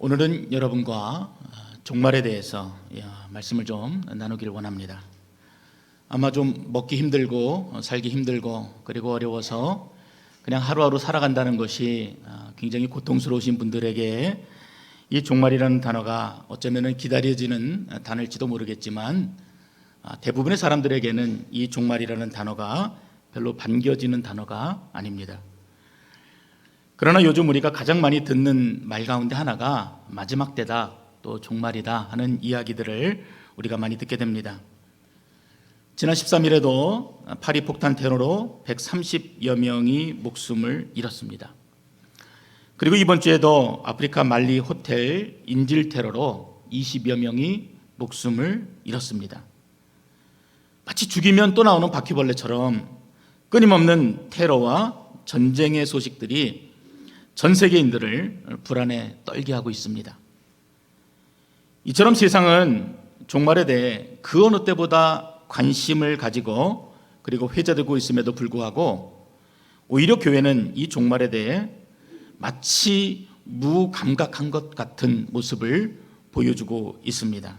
오늘은 여러분과 종말에 대해서 말씀을 좀 나누기를 원합니다. 아마 좀 먹기 힘들고 살기 힘들고 그리고 어려워서 그냥 하루하루 살아간다는 것이 굉장히 고통스러우신 분들에게 이 종말이라는 단어가 어쩌면 기다려지는 단어일지도 모르겠지만 대부분의 사람들에게는 이 종말이라는 단어가 별로 반겨지는 단어가 아닙니다. 그러나 요즘 우리가 가장 많이 듣는 말 가운데 하나가 마지막 때다, 또 종말이다 하는 이야기들을 우리가 많이 듣게 됩니다. 지난 13일에도 파리 폭탄 테러로 130여 명이 목숨을 잃었습니다. 그리고 이번 주에도 아프리카 말리 호텔 인질 테러로 20여 명이 목숨을 잃었습니다. 마치 죽이면 또 나오는 바퀴벌레처럼 끊임없는 테러와 전쟁의 소식들이 전 세계인들을 불안에 떨게 하고 있습니다. 이처럼 세상은 종말에 대해 그 어느 때보다 관심을 가지고 그리고 회자되고 있음에도 불구하고 오히려 교회는 이 종말에 대해 마치 무감각한 것 같은 모습을 보여주고 있습니다.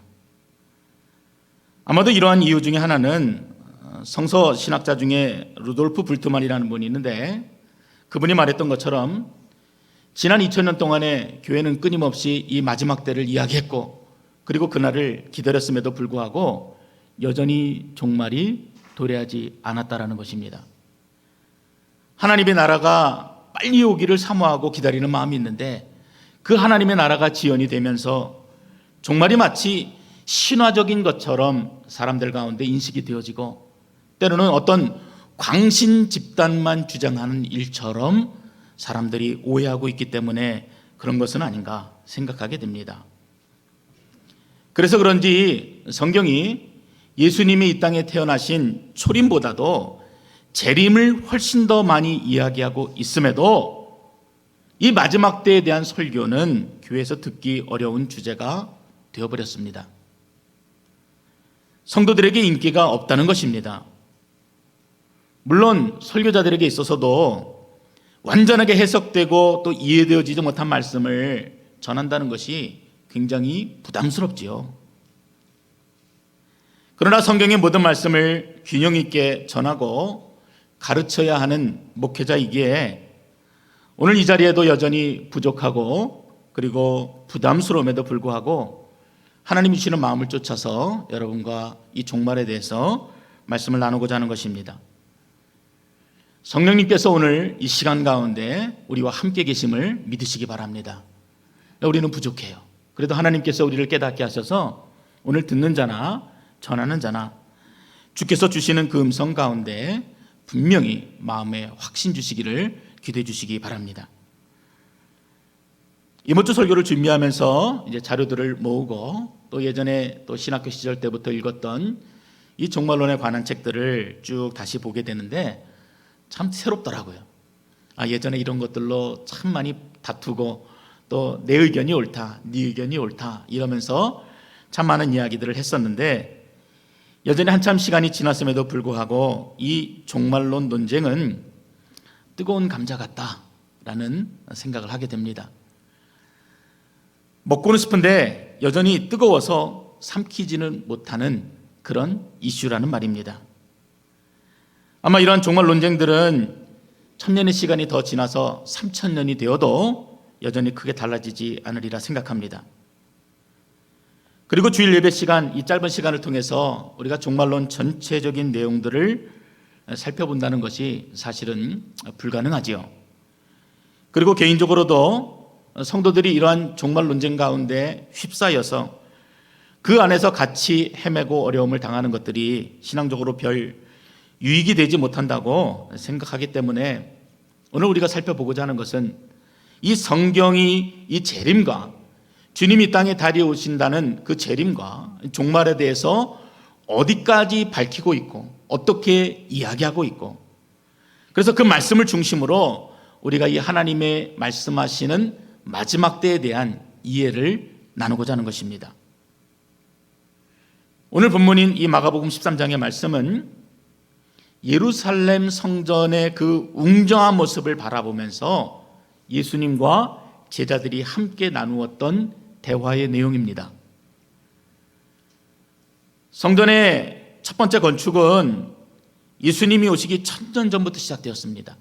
아마도 이러한 이유 중에 하나는 성서 신학자 중에 루돌프 불트만이라는 분이 있는데 그분이 말했던 것처럼 지난 2000년 동안에 교회는 끊임없이 이 마지막 때를 이야기했고 그리고 그날을 기다렸음에도 불구하고 여전히 종말이 도래하지 않았다라는 것입니다. 하나님의 나라가 빨리 오기를 사모하고 기다리는 마음이 있는데 그 하나님의 나라가 지연이 되면서 종말이 마치 신화적인 것처럼 사람들 가운데 인식이 되어지고 때로는 어떤 광신 집단만 주장하는 일처럼 사람들이 오해하고 있기 때문에 그런 것은 아닌가 생각하게 됩니다. 그래서 그런지 성경이 예수님이 이 땅에 태어나신 초림보다도 재림을 훨씬 더 많이 이야기하고 있음에도 이 마지막 때에 대한 설교는 교회에서 듣기 어려운 주제가 되어버렸습니다. 성도들에게 인기가 없다는 것입니다. 물론 설교자들에게 있어서도 완전하게 해석되고 또 이해되어지지 못한 말씀을 전한다는 것이 굉장히 부담스럽지요. 그러나 성경의 모든 말씀을 균형 있게 전하고 가르쳐야 하는 목회자이기에 오늘 이 자리에도 여전히 부족하고 그리고 부담스러움에도 불구하고 하나님이 주시는 마음을 쫓아서 여러분과 이 종말에 대해서 말씀을 나누고자 하는 것입니다. 성령님께서 오늘 이 시간 가운데 우리와 함께 계심을 믿으시기 바랍니다. 우리는 부족해요. 그래도 하나님께서 우리를 깨닫게 하셔서 오늘 듣는 자나 전하는 자나 주께서 주시는 그 음성 가운데 분명히 마음에 확신 주시기를 기도해 주시기 바랍니다. 이번 주 설교를 준비하면서 이제 자료들을 모으고 또 예전에 또 신학교 시절 때부터 읽었던 이 종말론에 관한 책들을 쭉 다시 보게 되는데 참 새롭더라고요. 예전에 이런 것들로 참 많이 다투고 또 내 의견이 옳다, 네 의견이 옳다 이러면서 참 많은 이야기들을 했었는데 여전히 한참 시간이 지났음에도 불구하고 이 종말론 논쟁은 뜨거운 감자 같다라는 생각을 하게 됩니다. 먹고는 싶은데 여전히 뜨거워서 삼키지는 못하는 그런 이슈라는 말입니다. 아마 이러한 종말 논쟁들은 1000년의 시간이 더 지나서 3000년이 되어도 여전히 크게 달라지지 않으리라 생각합니다. 그리고 주일 예배 시간, 이 짧은 시간을 통해서 우리가 종말론 전체적인 내용들을 살펴본다는 것이 사실은 불가능하지요. 그리고 개인적으로도 성도들이 이러한 종말 논쟁 가운데 휩싸여서 그 안에서 같이 헤매고 어려움을 당하는 것들이 신앙적으로 별 유익이 되지 못한다고 생각하기 때문에 오늘 우리가 살펴보고자 하는 것은 이 성경이 이 재림과 주님이 이 땅에 달이 오신다는 그 재림과 종말에 대해서 어디까지 밝히고 있고 어떻게 이야기하고 있고 그래서 그 말씀을 중심으로 우리가 이 하나님의 말씀하시는 마지막 때에 대한 이해를 나누고자 하는 것입니다. 오늘 본문인 이 마가복음 13장의 말씀은 예루살렘 성전의 그 웅장한 모습을 바라보면서 예수님과 제자들이 함께 나누었던 대화의 내용입니다. 성전의 첫 번째 건축은 예수님이 오시기 1000년 전부터 시작되었습니다.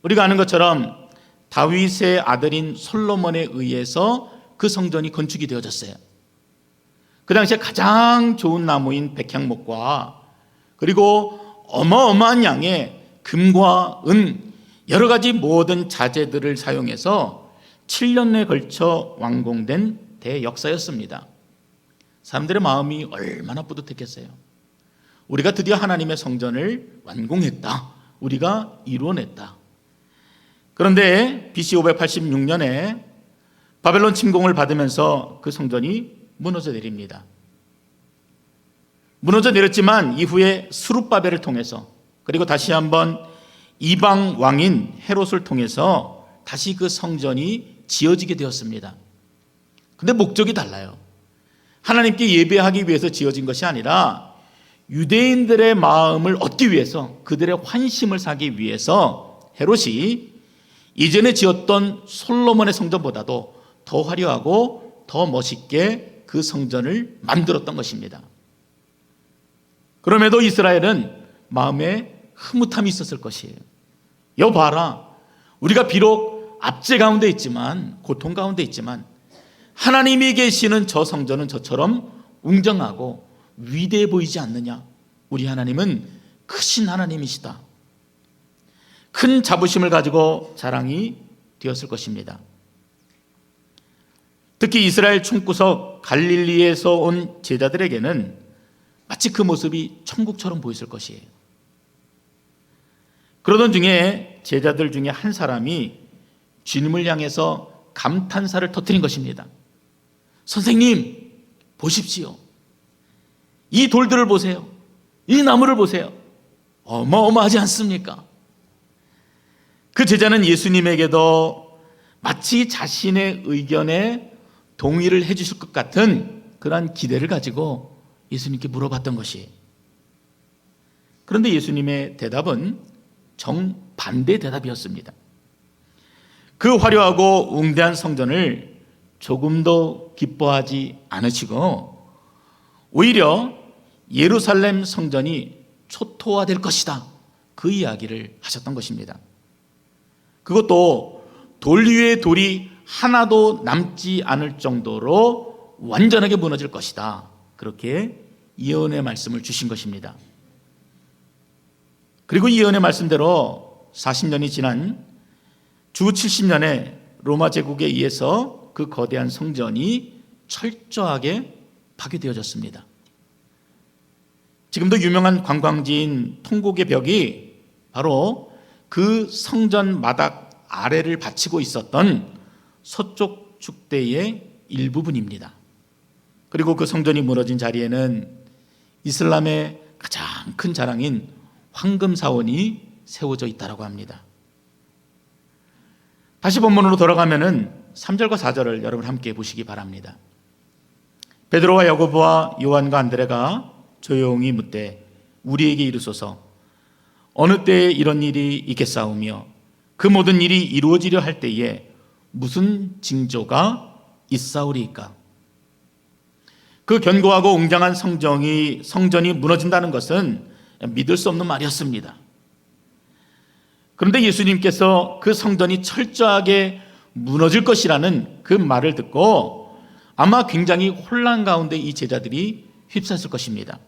우리가 아는 것처럼 다윗의 아들인 솔로몬에 의해서 그 성전이 건축이 되어졌어요. 그 당시에 가장 좋은 나무인 백향목과 그리고 어마어마한 양의 금과 은, 여러 가지 모든 자재들을 사용해서 7년에 걸쳐 완공된 대역사였습니다. 사람들의 마음이 얼마나 뿌듯했겠어요. 우리가 드디어 하나님의 성전을 완공했다. 우리가 이루어냈다. 그런데 BC 586년에 바벨론 침공을 받으면서 그 성전이 무너져 내립니다. 무너져 내렸지만 이후에 스룹바벨을 통해서, 그리고 다시 한번 이방 왕인 헤롯을 통해서 다시 그 성전이 지어지게 되었습니다. 근데 목적이 달라요. 하나님께 예배하기 위해서 지어진 것이 아니라 유대인들의 마음을 얻기 위해서, 그들의 환심을 사기 위해서 헤롯이 이전에 지었던 솔로몬의 성전보다도 더 화려하고 더 멋있게 그 성전을 만들었던 것입니다. 그럼에도 이스라엘은 마음에 흐뭇함이 있었을 것이에요. 여봐라, 우리가 비록 압제 가운데 있지만, 고통 가운데 있지만 하나님이 계시는 저 성전은 저처럼 웅장하고 위대해 보이지 않느냐. 우리 하나님은 크신 하나님이시다. 큰 자부심을 가지고 자랑이 되었을 것입니다. 특히 이스라엘 총구석 갈릴리에서 온 제자들에게는 마치 그 모습이 천국처럼 보였을 것이에요. 그러던 중에 제자들 중에 한 사람이 주님을 향해서 감탄사를 터뜨린 것입니다. 선생님, 보십시오. 이 돌들을 보세요. 이 나무를 보세요. 어마어마하지 않습니까? 그 제자는 예수님에게도 마치 자신의 의견에 동의를 해주실 것 같은 그러한 기대를 가지고 예수님께 물어봤던 것이에요. 그런데 예수님의 대답은 정반대 대답이었습니다. 그 화려하고 웅대한 성전을 조금도 기뻐하지 않으시고 오히려 예루살렘 성전이 초토화될 것이다, 그 이야기를 하셨던 것입니다. 그것도 돌 위에 돌이 하나도 남지 않을 정도로 완전하게 무너질 것이다, 그렇게 예언의 말씀을 주신 것입니다. 그리고 이 예언의 말씀대로 40년이 지난 주 70년에 로마 제국에 의해서 그 거대한 성전이 철저하게 파괴되어졌습니다. 지금도 유명한 관광지인 통곡의 벽이 바로 그 성전 마당 아래를 받치고 있었던 서쪽 축대의 일부분입니다. 그리고 그 성전이 무너진 자리에는 이슬람의 가장 큰 자랑인 황금 사원이 세워져 있다고 합니다. 다시 본문으로 돌아가면은 3절과 4절을 여러분 함께 보시기 바랍니다. 베드로와 야고보와 요한과 안드레가 조용히 묻되 우리에게 이르소서, 어느 때에 이런 일이 있겠사오며 그 모든 일이 이루어지려 할 때에 무슨 징조가 있사오리이까? 그 견고하고 웅장한 성전이 무너진다는 것은 믿을 수 없는 말이었습니다. 그런데 예수님께서 그 성전이 철저하게 무너질 것이라는 그 말을 듣고 아마 굉장히 혼란 가운데 이 제자들이 휩싸였을 것입니다.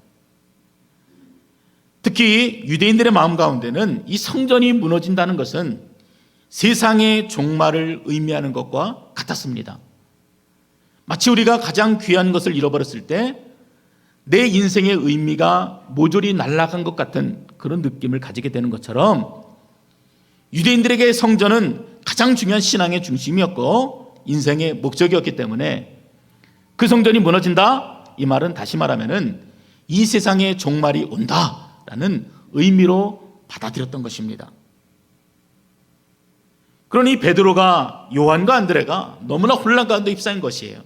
특히 유대인들의 마음 가운데는 이 성전이 무너진다는 것은 세상의 종말을 의미하는 것과 같았습니다. 마치 우리가 가장 귀한 것을 잃어버렸을 때 내 인생의 의미가 모조리 날아간 것 같은 그런 느낌을 가지게 되는 것처럼 유대인들에게 성전은 가장 중요한 신앙의 중심이었고 인생의 목적이었기 때문에 그 성전이 무너진다, 이 말은 다시 말하면은 이 세상의 종말이 온다라는 의미로 받아들였던 것입니다. 그러니 베드로가 요한과 안드레가 너무나 혼란 가운데 휩싸인 것이에요.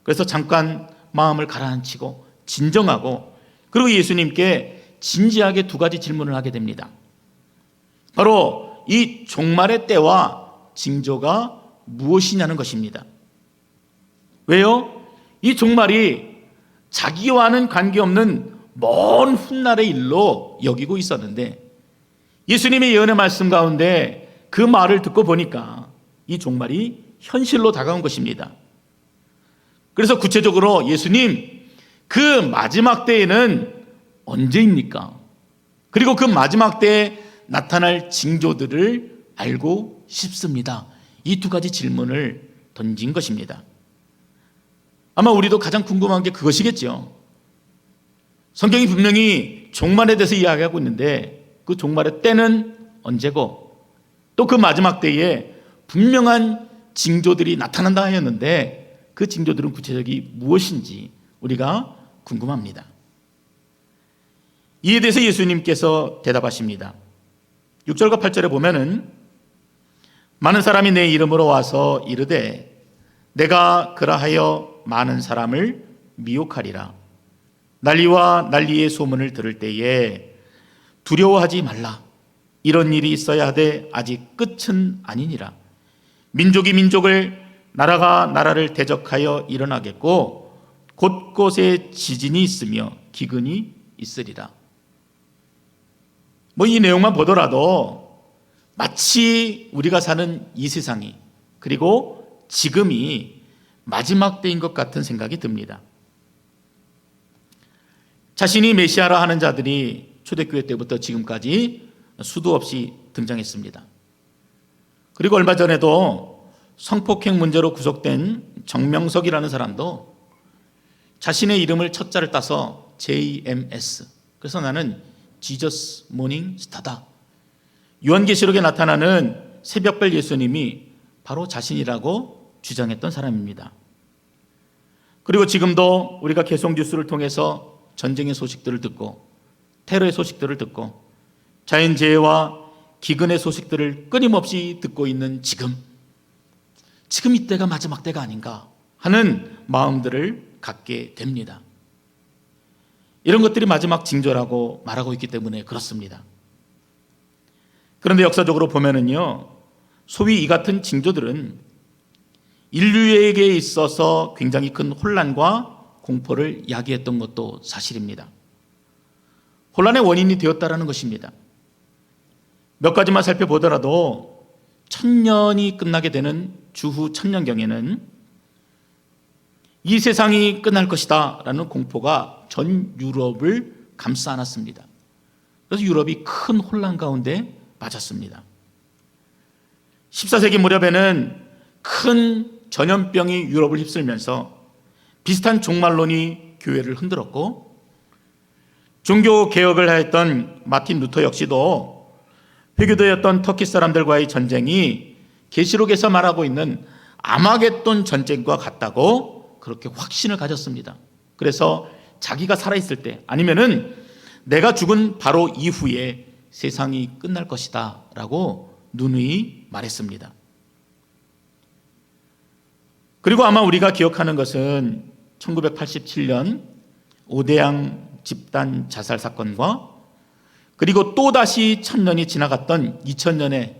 그래서 잠깐 마음을 가라앉히고 진정하고 그리고 예수님께 진지하게 두 가지 질문을 하게 됩니다. 바로 이 종말의 때와 징조가 무엇이냐는 것입니다. 왜요? 이 종말이 자기와는 관계없는 먼 훗날의 일로 여기고 있었는데 예수님의 예언의 말씀 가운데 그 말을 듣고 보니까 이 종말이 현실로 다가온 것입니다. 그래서 구체적으로 예수님, 그 마지막 때에는 언제입니까? 그리고 그 마지막 때에 나타날 징조들을 알고 싶습니다. 이 두 가지 질문을 던진 것입니다. 아마 우리도 가장 궁금한 게 그것이겠죠. 성경이 분명히 종말에 대해서 이야기하고 있는데 그 종말의 때는 언제고 또 그 마지막 때에 분명한 징조들이 나타난다 하였는데 그 징조들은 구체적이 무엇인지 우리가 궁금합니다. 이에 대해서 예수님께서 대답하십니다. 6절과 8절에 보면은 많은 사람이 내 이름으로 와서 이르되 내가 그라하여 많은 사람을 미혹하리라. 난리와 난리의 소문을 들을 때에 두려워하지 말라. 이런 일이 있어야 하되 아직 끝은 아니니라. 민족이 민족을, 나라가 나라를 대적하여 일어나겠고 곳곳에 지진이 있으며 기근이 있으리라. 이 내용만 보더라도 마치 우리가 사는 이 세상이 그리고 지금이 마지막 때인 것 같은 생각이 듭니다. 자신이 메시아라 하는 자들이 초대교회 때부터 지금까지 수도 없이 등장했습니다. 그리고 얼마 전에도 성폭행 문제로 구속된 정명석이라는 사람도 자신의 이름을 첫자를 따서 JMS, 그래서 나는 지저스 모닝 스타다, 요한계시록에 나타나는 새벽별 예수님이 바로 자신이라고 주장했던 사람입니다. 그리고 지금도 우리가 개송 뉴스를 통해서 전쟁의 소식들을 듣고 테러의 소식들을 듣고 자연재해와 기근의 소식들을 끊임없이 듣고 있는 지금 이때가 마지막 때가 아닌가 하는 마음들을 갖게 됩니다. 이런 것들이 마지막 징조라고 말하고 있기 때문에 그렇습니다. 그런데 역사적으로 보면은요, 소위 이 같은 징조들은 인류에게 있어서 굉장히 큰 혼란과 공포를 야기했던 것도 사실입니다. 혼란의 원인이 되었다라는 것입니다. 몇 가지만 살펴보더라도 1000년이 끝나게 되는 주후 1000년경에는 이 세상이 끝날 것이다 라는 공포가 전 유럽을 감싸 안았습니다. 그래서 유럽이 큰 혼란 가운데 빠졌습니다. 14세기 무렵에는 큰 전염병이 유럽을 휩쓸면서 비슷한 종말론이 교회를 흔들었고 종교 개혁을 하였던 마틴 루터 역시도 회교도였던 터키 사람들과의 전쟁이 계시록에서 말하고 있는 아마겟돈 전쟁과 같다고 그렇게 확신을 가졌습니다. 그래서 자기가 살아있을 때 아니면은 내가 죽은 바로 이후에 세상이 끝날 것이다 라고 누누이 말했습니다. 그리고 아마 우리가 기억하는 것은 1987년 오대양 집단 자살 사건과 그리고 또다시 1000년이 지나갔던 2000년의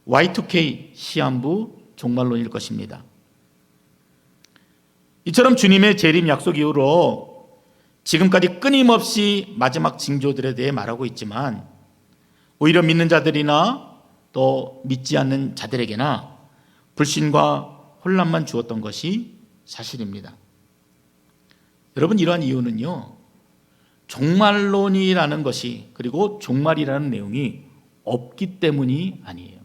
Y2K 시한부 종말론일 것입니다. 이처럼 주님의 재림 약속 이후로 지금까지 끊임없이 마지막 징조들에 대해 말하고 있지만 오히려 믿는 자들이나 또 믿지 않는 자들에게나 불신과 혼란만 주었던 것이 사실입니다. 여러분, 이러한 이유는요, 종말론이라는 것이 그리고 종말이라는 내용이 없기 때문이 아니에요.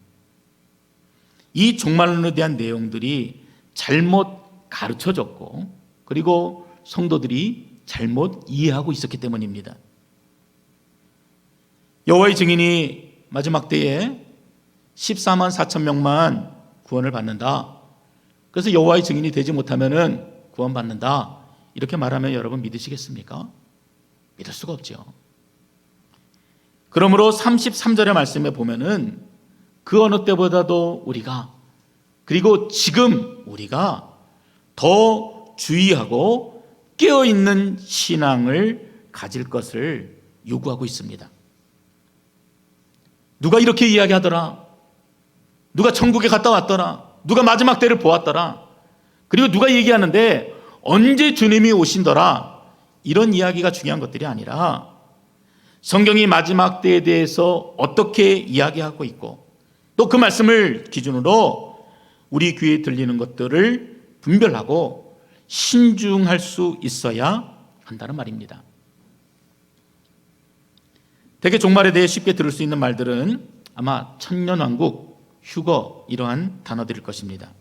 이 종말론에 대한 내용들이 잘못 가르쳐졌고 그리고 성도들이 잘못 이해하고 있었기 때문입니다. 여호와의 증인이 마지막 때에 14만 4천 명만 구원을 받는다. 그래서 여호와의 증인이 되지 못하면은 구원받는다. 이렇게 말하면 여러분 믿으시겠습니까? 믿을 수가 없죠. 그러므로 33절의 말씀에 보면은 그 어느 때보다도 우리가 그리고 지금 우리가 더 주의하고 깨어있는 신앙을 가질 것을 요구하고 있습니다. 누가 이렇게 이야기하더라. 누가 천국에 갔다 왔더라. 누가 마지막 때를 보았더라, 그리고 누가 얘기하는데 언제 주님이 오신더라, 이런 이야기가 중요한 것들이 아니라 성경이 마지막 때에 대해서 어떻게 이야기하고 있고 또 그 말씀을 기준으로 우리 귀에 들리는 것들을 분별하고 신중할 수 있어야 한다는 말입니다. 대개 종말에 대해 쉽게 들을 수 있는 말들은 아마 천년왕국, 휴거, 이러한 단어들일 것입니다.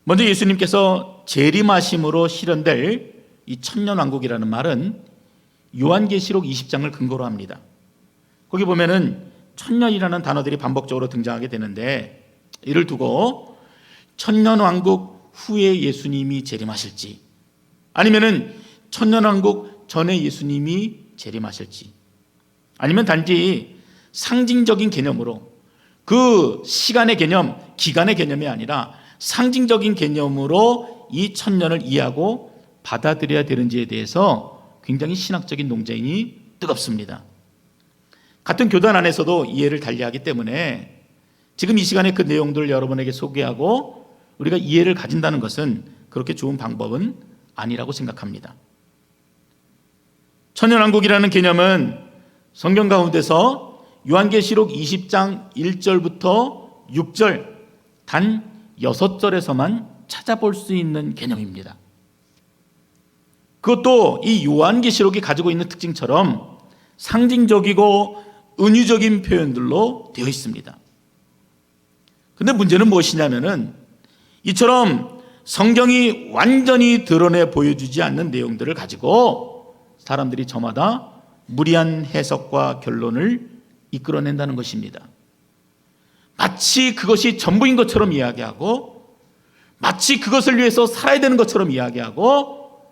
먼저 예수님께서 재림하심으로 실현될 이 천년왕국이라는 말은 요한계시록 20장을 근거로 합니다. 거기 보면은 천년이라는 단어들이 반복적으로 등장하게 되는데, 이를 두고 천년왕국 후에 예수님이 재림하실지 아니면은 천년왕국 전에 예수님이 재림하실지, 아니면 단지 상징적인 개념으로 그 시간의 개념, 기간의 개념이 아니라 상징적인 개념으로 이 천년을 이해하고 받아들여야 되는지에 대해서 굉장히 신학적인 논쟁이 뜨겁습니다. 같은 교단 안에서도 이해를 달리하기 때문에 지금 이 시간에 그 내용들을 여러분에게 소개하고 우리가 이해를 가진다는 것은 그렇게 좋은 방법은 아니라고 생각합니다. 천년왕국이라는 개념은 성경 가운데서 요한계시록 20장 1절부터 6절 단 6절에서만 찾아볼 수 있는 개념입니다. 그것도 이 요한계시록이 가지고 있는 특징처럼 상징적이고 은유적인 표현들로 되어 있습니다. 그런데 문제는 무엇이냐면은 이처럼 성경이 완전히 드러내 보여주지 않는 내용들을 가지고 사람들이 저마다 무리한 해석과 결론을 이끌어낸다는 것입니다. 마치 그것이 전부인 것처럼 이야기하고, 마치 그것을 위해서 살아야 되는 것처럼 이야기하고,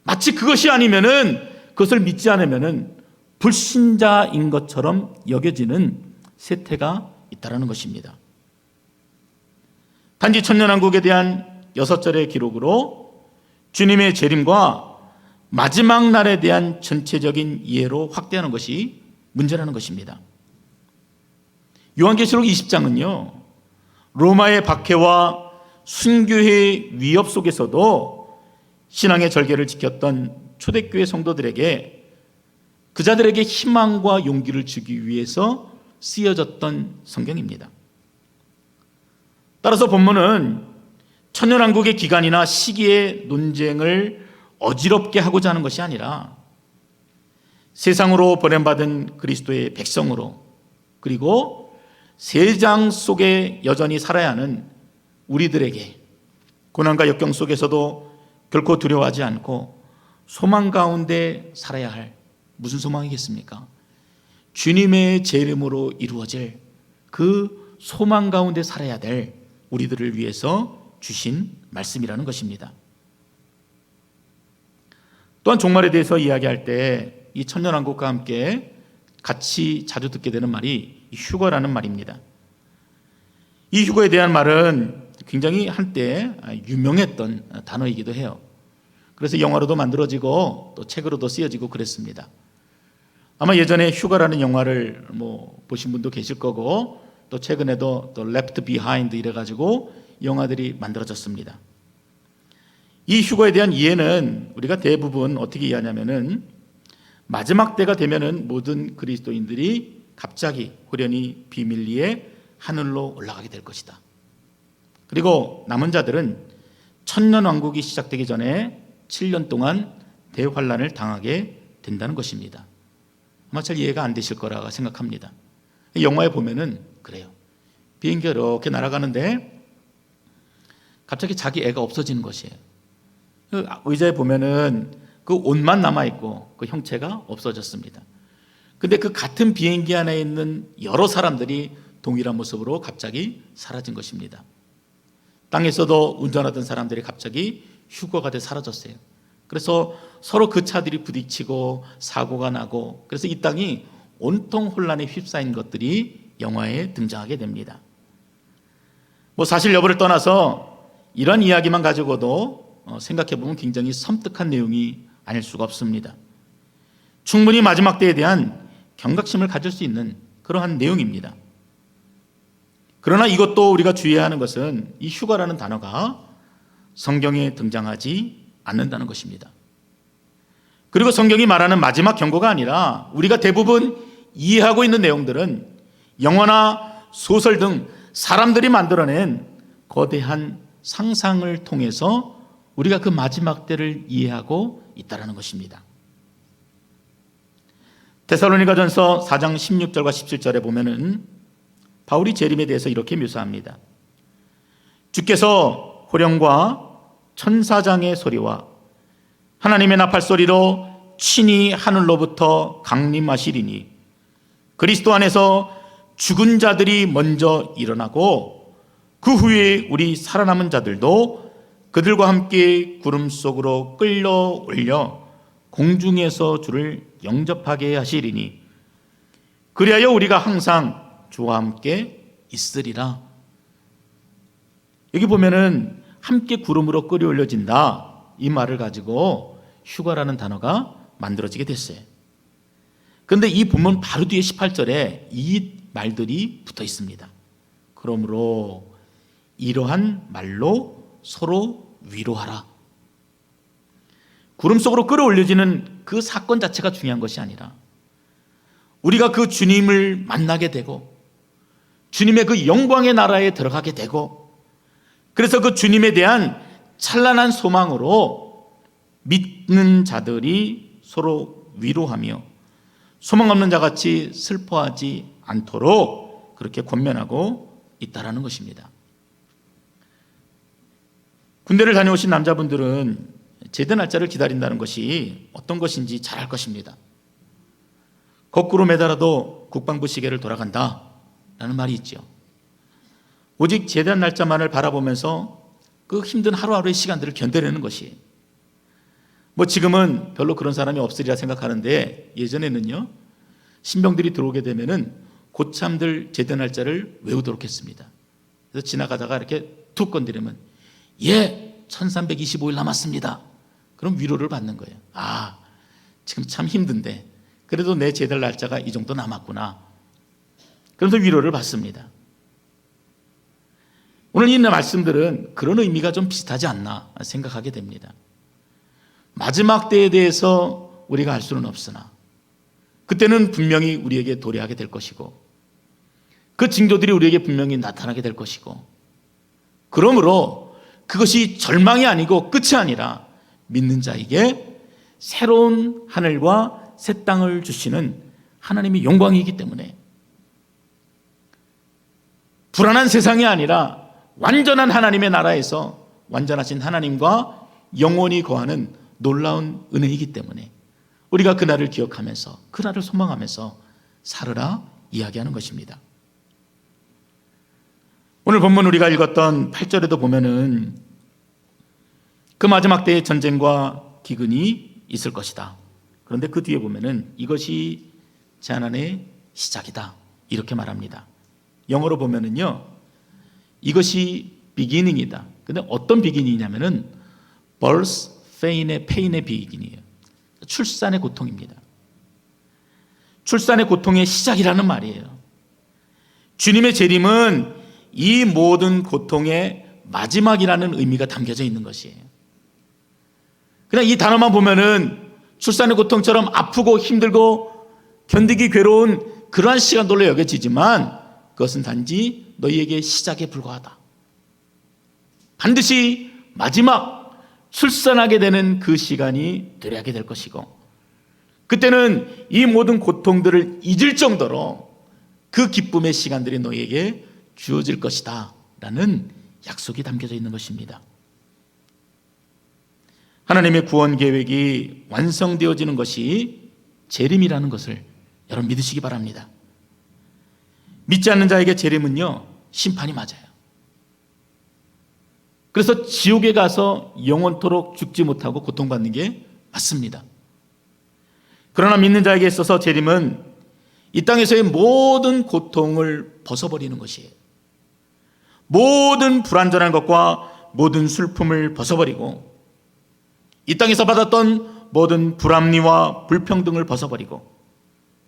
마치 그것이 아니면은, 그것을 믿지 않으면은 불신자인 것처럼 여겨지는 세태가 있다는 것입니다. 단지 천년왕국에 대한 6절의 기록으로 주님의 재림과 마지막 날에 대한 전체적인 이해로 확대하는 것이 문제라는 것입니다. 요한계시록 20장은요, 로마의 박해와 순교의 위협 속에서도 신앙의 절개를 지켰던 초대교회 성도들에게, 그자들에게 희망과 용기를 주기 위해서 쓰여졌던 성경입니다. 따라서 본문은 천년왕국의 기간이나 시기의 논쟁을 어지럽게 하고자 하는 것이 아니라 세상으로 보냄받은 그리스도의 백성으로, 그리고 세상 속에 여전히 살아야 하는 우리들에게 고난과 역경 속에서도 결코 두려워하지 않고 소망 가운데 살아야 할, 무슨 소망이겠습니까? 주님의 재림으로 이루어질 그 소망 가운데 살아야 될 우리들을 위해서 주신 말씀이라는 것입니다. 또한 종말에 대해서 이야기할 때 이 천년왕국과 함께 같이 자주 듣게 되는 말이 휴거라는 말입니다. 이 휴거에 대한 말은 굉장히 한때 유명했던 단어이기도 해요. 그래서 영화로도 만들어지고 또 책으로도 쓰여지고 그랬습니다. 아마 예전에 휴거라는 영화를 보신 분도 계실 거고, 또 최근에도 또 Left Behind 이래가지고 영화들이 만들어졌습니다. 이 휴거에 대한 이해는 우리가 대부분 어떻게 이해하냐면은, 마지막 때가 되면은 모든 그리스도인들이 갑자기 호련히 비밀리에 하늘로 올라가게 될 것이다. 그리고 남은 자들은 천년왕국이 시작되기 전에 7년 동안 대환란을 당하게 된다는 것입니다. 아마 잘 이해가 안 되실 거라 생각합니다. 영화에 보면은 그래요. 비행기가 이렇게 날아가는데 갑자기 자기 애가 없어지는 것이에요. 의자에 보면은 그 옷만 남아있고 그 형체가 없어졌습니다. 근데 그 같은 비행기 안에 있는 여러 사람들이 동일한 모습으로 갑자기 사라진 것입니다. 땅에서도 운전하던 사람들이 갑자기 휴거가 돼 사라졌어요. 그래서 서로 그 차들이 부딪히고 사고가 나고, 그래서 이 땅이 온통 혼란에 휩싸인 것들이 영화에 등장하게 됩니다. 사실 여부를 떠나서 이런 이야기만 가지고도 생각해보면 굉장히 섬뜩한 내용이 아닐 수가 없습니다. 충분히 마지막 때에 대한 경각심을 가질 수 있는 그러한 내용입니다. 그러나 이것도 우리가 주의해야 하는 것은 이 휴가라는 단어가 성경에 등장하지 않는다는 것입니다. 그리고 성경이 말하는 마지막 경고가 아니라 우리가 대부분 이해하고 있는 내용들은 영화나 소설 등 사람들이 만들어낸 거대한 상상을 통해서 우리가 그 마지막 때를 이해하고 있다는 것입니다. 데살로니가전서 4장 16절과 17절에 보면은 바울이 재림에 대해서 이렇게 묘사합니다. 주께서 호령과 천사장의 소리와 하나님의 나팔 소리로 친히 하늘로부터 강림하시리니 그리스도 안에서 죽은 자들이 먼저 일어나고 그 후에 우리 살아남은 자들도 그들과 함께 구름 속으로 끌려올려 공중에서 주를 영접하게 하시리니 그리하여 우리가 항상 주와 함께 있으리라. 여기 보면은 함께 구름으로 끌어올려진다, 이 말을 가지고 휴가라는 단어가 만들어지게 됐어요. 그런데 이 본문 바로 뒤에 18절에 이 말들이 붙어 있습니다. 그러므로 이러한 말로 서로 위로하라. 구름 속으로 끌어올려지는 그 사건 자체가 중요한 것이 아니라 우리가 그 주님을 만나게 되고 주님의 그 영광의 나라에 들어가게 되고 그래서 그 주님에 대한 찬란한 소망으로 믿는 자들이 서로 위로하며 소망 없는 자같이 슬퍼하지 않도록 그렇게 권면하고 있다라는 것입니다. 군대를 다녀오신 남자분들은 제대 날짜를 기다린다는 것이 어떤 것인지 잘 알 것입니다. 거꾸로 매달아도 국방부 시계를 돌아간다 라는 말이 있죠. 오직 제대한 날짜만을 바라보면서 그 힘든 하루하루의 시간들을 견뎌내는 것이, 지금은 별로 그런 사람이 없으리라 생각하는데 예전에는요, 신병들이 들어오게 되면은 고참들 제대 날짜를 외우도록 했습니다. 그래서 지나가다가 이렇게 툭 건드리면 1325일 남았습니다. 그럼 위로를 받는 거예요. 지금 참 힘든데 그래도 내 제대 날짜가 이 정도 남았구나. 그러면서 위로를 받습니다. 오늘 이 말씀들은 그런 의미가 좀 비슷하지 않나 생각하게 됩니다. 마지막 때에 대해서 우리가 알 수는 없으나 그때는 분명히 우리에게 도래하게 될 것이고 그 징조들이 우리에게 분명히 나타나게 될 것이고, 그러므로 그것이 절망이 아니고 끝이 아니라 믿는 자에게 새로운 하늘과 새 땅을 주시는 하나님의 영광이기 때문에 불안한 세상이 아니라 완전한 하나님의 나라에서 완전하신 하나님과 영원히 거하는 놀라운 은혜이기 때문에 우리가 그날을 기억하면서 그날을 소망하면서 살으라 이야기하는 것입니다. 오늘 본문 우리가 읽었던 8절에도 보면은 그 마지막 때에 전쟁과 기근이 있을 것이다. 그런데 그 뒤에 보면은 이것이 재난의 시작이다 이렇게 말합니다. 영어로 보면은요, 이것이 beginning이다. 근데 어떤 beginning이냐면은 birth pain의 beginning이에요. 출산의 고통입니다. 출산의 고통의 시작이라는 말이에요. 주님의 재림은 이 모든 고통의 마지막이라는 의미가 담겨져 있는 것이에요. 그냥 이 단어만 보면은 출산의 고통처럼 아프고 힘들고 견디기 괴로운 그러한 시간들로 여겨지지만 그것은 단지 너희에게 시작에 불과하다. 반드시 마지막 출산하게 되는 그 시간이 도래하게 될 것이고 그때는 이 모든 고통들을 잊을 정도로 그 기쁨의 시간들이 너희에게 주어질 것이다 라는 약속이 담겨져 있는 것입니다. 하나님의 구원 계획이 완성되어지는 것이 재림이라는 것을 여러분 믿으시기 바랍니다. 믿지 않는 자에게 재림은요, 심판이 맞아요. 그래서 지옥에 가서 영원토록 죽지 못하고 고통받는 게 맞습니다. 그러나 믿는 자에게 있어서 재림은 이 땅에서의 모든 고통을 벗어버리는 것이에요. 모든 불완전한 것과 모든 슬픔을 벗어버리고 이 땅에서 받았던 모든 불합리와 불평등을 벗어버리고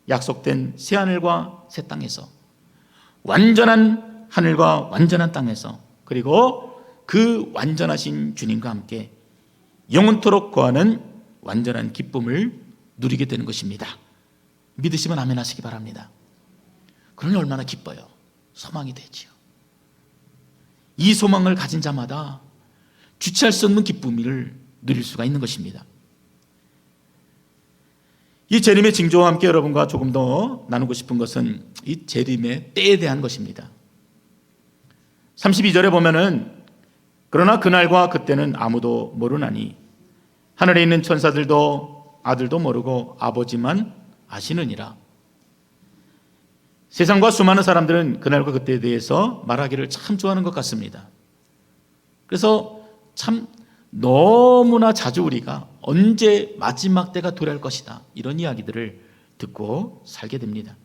약속된 새하늘과 새 땅에서 완전한 하늘과 완전한 땅에서, 그리고 그 완전하신 주님과 함께 영원토록 거하는 완전한 기쁨을 누리게 되는 것입니다. 믿으시면 아멘 하시기 바랍니다. 그러니 얼마나 기뻐요. 소망이 되지요. 이 소망을 가진 자마다 주체할 수 없는 기쁨을 누릴 수가 있는 것입니다. 이 재림의 징조와 함께 여러분과 조금 더 나누고 싶은 것은 이 재림의 때에 대한 것입니다. 32절에 보면은 그러나 그날과 그때는 아무도 모르나니 하늘에 있는 천사들도 아들도 모르고 아버지만 아시느니라. 세상과 수많은 사람들은 그날과 그때에 대해서 말하기를 참 좋아하는 것 같습니다. 그래서 참 너무나 자주 우리가 언제 마지막 때가 도래할 것이다, 이런 이야기들을 듣고 살게 됩니다.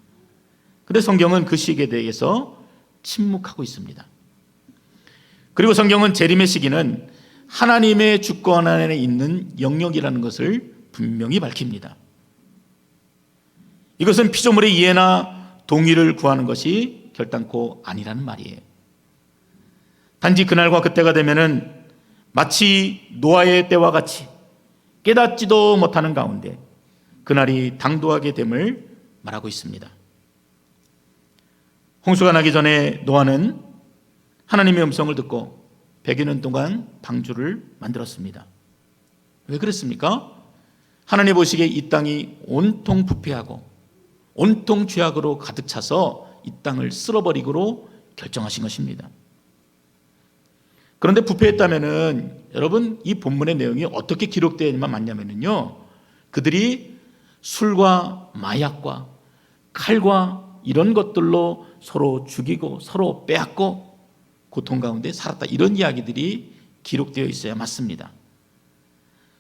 그런데 성경은 그 시기에 대해서 침묵하고 있습니다. 그리고 성경은 재림의 시기는 하나님의 주권 안에 있는 영역이라는 것을 분명히 밝힙니다. 이것은 피조물의 이해나 동의를 구하는 것이 결단코 아니라는 말이에요. 단지 그날과 그때가 되면은 마치 노아의 때와 같이 깨닫지도 못하는 가운데 그날이 당도하게 됨을 말하고 있습니다. 홍수가 나기 전에 노아는 하나님의 음성을 듣고 100여 년 동안 방주를 만들었습니다. 왜 그랬습니까? 하나님 보시기에 이 땅이 온통 부패하고 온통 죄악으로 가득 차서 이 땅을 쓸어버리기로 결정하신 것입니다. 그런데 부패했다면은 여러분, 이 본문의 내용이 어떻게 기록되어야만 맞냐면요, 그들이 술과 마약과 칼과 이런 것들로 서로 죽이고 서로 빼앗고 고통 가운데 살았다, 이런 이야기들이 기록되어 있어야 맞습니다.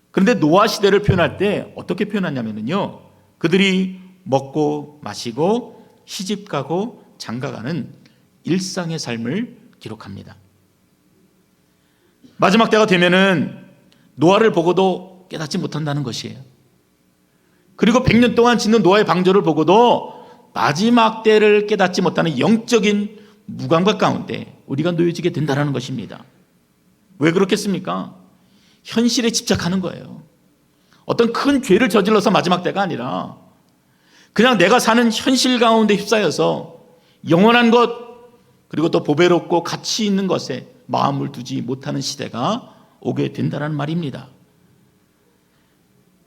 그런데 노아 시대를 표현할 때 어떻게 표현하냐면요, 그들이 먹고 마시고 시집가고 장가가는 일상의 삶을 기록합니다. 마지막 때가 되면은 노아를 보고도 깨닫지 못한다는 것이에요. 그리고 100년 동안 짓는 노아의 방주를 보고도 마지막 때를 깨닫지 못하는 영적인 무감각 가운데 우리가 놓여지게 된다는 것입니다. 왜 그렇겠습니까? 현실에 집착하는 거예요. 어떤 큰 죄를 저질러서 마지막 때가 아니라 그냥 내가 사는 현실 가운데 휩싸여서 영원한 것, 그리고 또 보배롭고 가치 있는 것에 마음을 두지 못하는 시대가 오게 된다는 말입니다.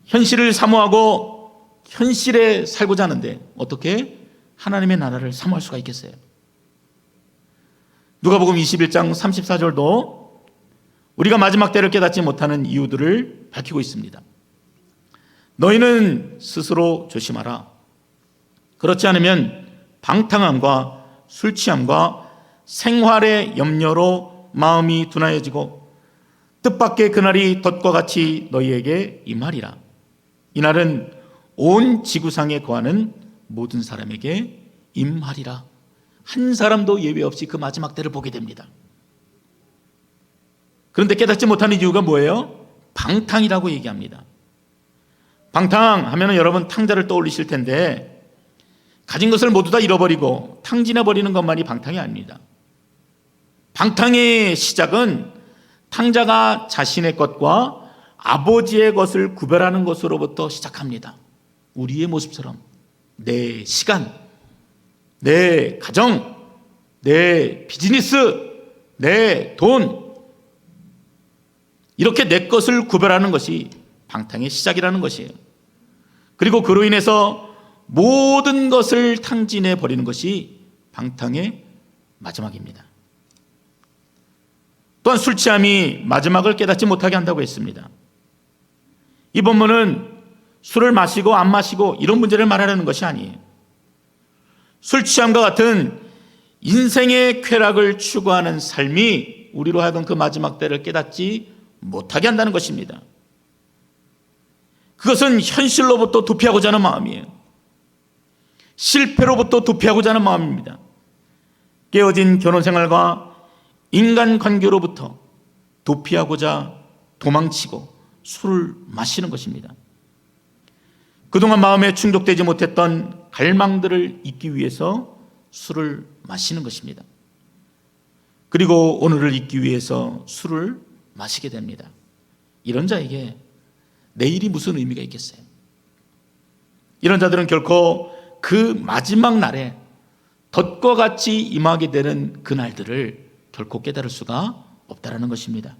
현실을 사모하고 현실에 살고자 하는데 어떻게 하나님의 나라를 사모할 수가 있겠어요? 누가복음 21장 34절도 우리가 마지막 때를 깨닫지 못하는 이유들을 밝히고 있습니다. 너희는 스스로 조심하라. 그렇지 않으면 방탕함과 술 취함과 생활의 염려로 마음이 둔하여지고 뜻밖의 그날이 덫과 같이 너희에게 임하리라. 이날은 온 지구상에 거하는 모든 사람에게 임하리라. 한 사람도 예외 없이 그 마지막 때를 보게 됩니다. 그런데 깨닫지 못하는 이유가 뭐예요? 방탕이라고 얘기합니다. 방탕하면 여러분 탕자를 떠올리실 텐데, 가진 것을 모두 다 잃어버리고 탕진해버리는 것만이 방탕이 아닙니다. 방탕의 시작은 탕자가 자신의 것과 아버지의 것을 구별하는 것으로부터 시작합니다. 우리의 모습처럼 내 시간, 내 가정, 내 비즈니스, 내 돈, 이렇게 내 것을 구별하는 것이 방탕의 시작이라는 것이에요. 그리고 그로 인해서 모든 것을 탕진해 버리는 것이 방탕의 마지막입니다. 또한 술 취함이 마지막을 깨닫지 못하게 한다고 했습니다. 이 본문은 술을 마시고 안 마시고 이런 문제를 말하려는 것이 아니에요. 술 취함과 같은 인생의 쾌락을 추구하는 삶이 우리로 하여금 그 마지막 때를 깨닫지 못하게 한다는 것입니다. 그것은 현실로부터 도피하고자 하는 마음이에요. 실패로부터 도피하고자 하는 마음입니다. 깨어진 결혼생활과 인간관계로부터 도피하고자 도망치고 술을 마시는 것입니다. 그동안 마음에 충족되지 못했던 갈망들을 잊기 위해서 술을 마시는 것입니다. 그리고 오늘을 잊기 위해서 술을 마시게 됩니다. 이런 자에게 내일이 무슨 의미가 있겠어요? 이런 자들은 결코 그 마지막 날에 덫과 같이 임하게 되는 그 날들을 결코 깨달을 수가 없다라는 것입니다.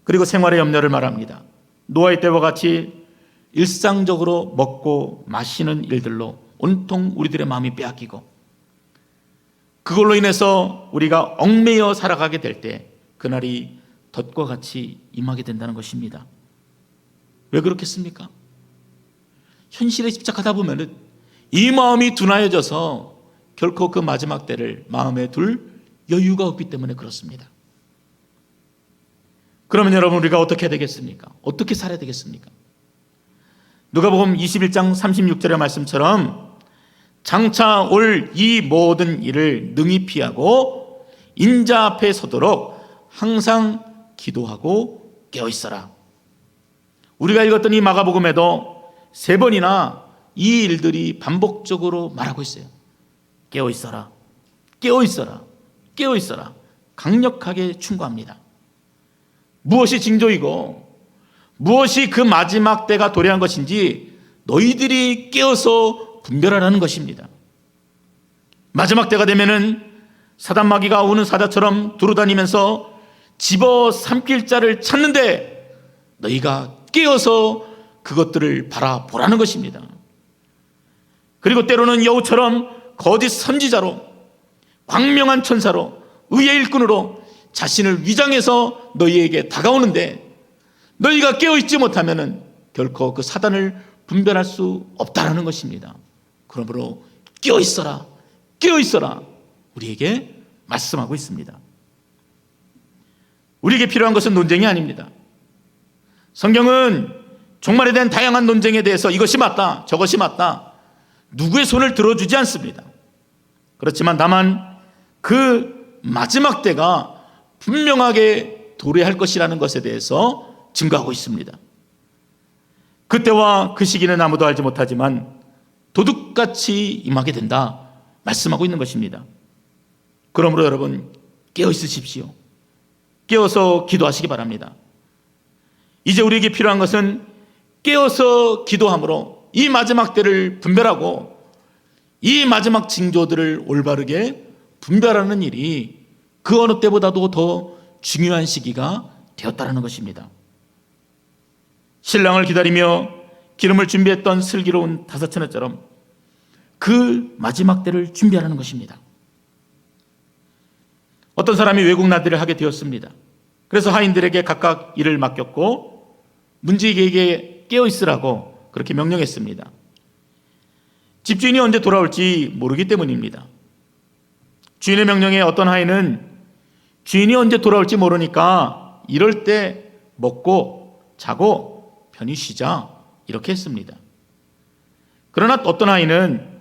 그리고 생활의 염려를 말합니다. 노아의 때와 같이 일상적으로 먹고 마시는 일들로 온통 우리들의 마음이 빼앗기고 그걸로 인해서 우리가 얽매여 살아가게 될 때 그날이 덫과 같이 임하게 된다는 것입니다. 왜 그렇겠습니까? 현실에 집착하다 보면 이 마음이 둔하여져서 결코 그 마지막 때를 마음에 둘 여유가 없기 때문에 그렇습니다. 그러면 여러분 우리가 어떻게 해야 되겠습니까? 어떻게 살아야 되겠습니까? 누가복음 21장 36절의 말씀처럼 장차 올 이 모든 일을 능히 피하고 인자 앞에 서도록 항상 기도하고 깨어있어라. 우리가 읽었던 이 마가복음에도 3번이나 이 일들이 반복적으로 말하고 있어요. 깨어있어라, 깨어있어라, 깨어있어라. 강력하게 충고합니다. 무엇이 징조이고 무엇이 그 마지막 때가 도래한 것인지 너희들이 깨어서 분별하라는 것입니다. 마지막 때가 되면은 사단 마귀가 우는 사자처럼 두루다니면서 집어 삼킬 자를 찾는데 너희가 깨어서 그것들을 바라보라는 것입니다. 그리고 때로는 여우처럼 거짓 선지자로 광명한 천사로 의의 일꾼으로 자신을 위장해서 너희에게 다가오는데 너희가 깨어있지 못하면 결코 그 사단을 분별할 수 없다는 것입니다. 그러므로 깨어있어라, 깨어있어라 우리에게 말씀하고 있습니다. 우리에게 필요한 것은 논쟁이 아닙니다. 성경은 종말에 대한 다양한 논쟁에 대해서 이것이 맞다, 저것이 맞다 누구의 손을 들어주지 않습니다. 그렇지만 다만 그 마지막 때가 분명하게 도래할 것이라는 것에 대해서 증거하고 있습니다. 그때와 그 시기는 아무도 알지 못하지만 도둑같이 임하게 된다 말씀하고 있는 것입니다. 그러므로 여러분 깨어 있으십시오. 깨어서 기도하시기 바랍니다. 이제 우리에게 필요한 것은 깨어서 기도함으로 이 마지막 때를 분별하고 이 마지막 징조들을 올바르게 분별하는 일이 그 어느 때보다도 더 중요한 시기가 되었다는 것입니다. 신랑을 기다리며 기름을 준비했던 슬기로운 다섯 처녀처럼 그 마지막 때를 준비하라는 것입니다. 어떤 사람이 외국 나들이를 하게 되었습니다. 그래서 하인들에게 각각 일을 맡겼고 문지기에게 깨어있으라고 그렇게 명령했습니다. 집주인이 언제 돌아올지 모르기 때문입니다. 주인의 명령에 어떤 하인은 주인이 언제 돌아올지 모르니까 이럴 때 먹고 자고 편히 쉬자 이렇게 했습니다. 그러나 어떤 하인은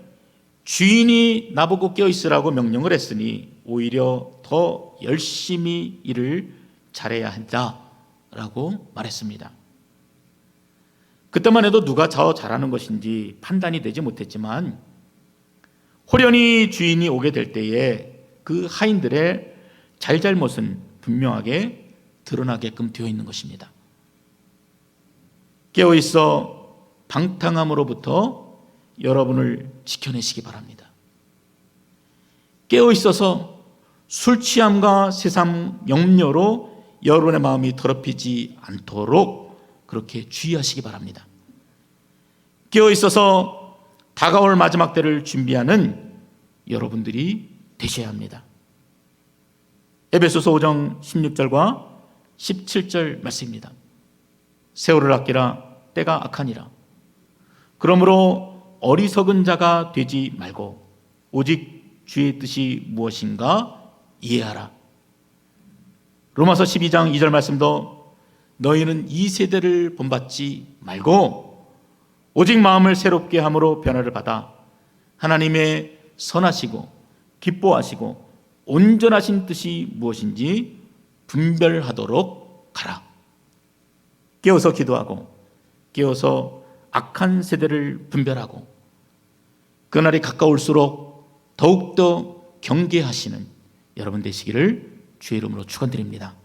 주인이 나보고 깨어있으라고 명령을 했으니 오히려 더 열심히 일을 잘해야 한다라고 말했습니다. 그때만 해도 누가 더 잘하는 것인지 판단이 되지 못했지만 호련히 주인이 오게 될 때에 그 하인들의 잘잘못은 분명하게 드러나게끔 되어 있는 것입니다. 깨어있어 방탕함으로부터 여러분을 지켜내시기 바랍니다. 깨어있어서 술 취함과 세상 염려로 여러분의 마음이 더럽히지 않도록 그렇게 주의하시기 바랍니다. 깨어있어서 다가올 마지막 때를 준비하는 여러분들이 되셔야 합니다. 에베소서 5장 16절과 17절 말씀입니다. 세월을 아끼라 때가 악하니라. 그러므로 어리석은 자가 되지 말고 오직 주의 뜻이 무엇인가 이해하라. 로마서 12장 2절 말씀도 너희는 이 세대를 본받지 말고 오직 마음을 새롭게 함으로 변화를 받아 하나님의 선하시고 기뻐하시고 온전하신 뜻이 무엇인지 분별하도록 가라. 깨어서 기도하고 깨어서 악한 세대를 분별하고 그날이 가까울수록 더욱더 경계하시는 여러분 되시기를 주의 이름으로 축원드립니다.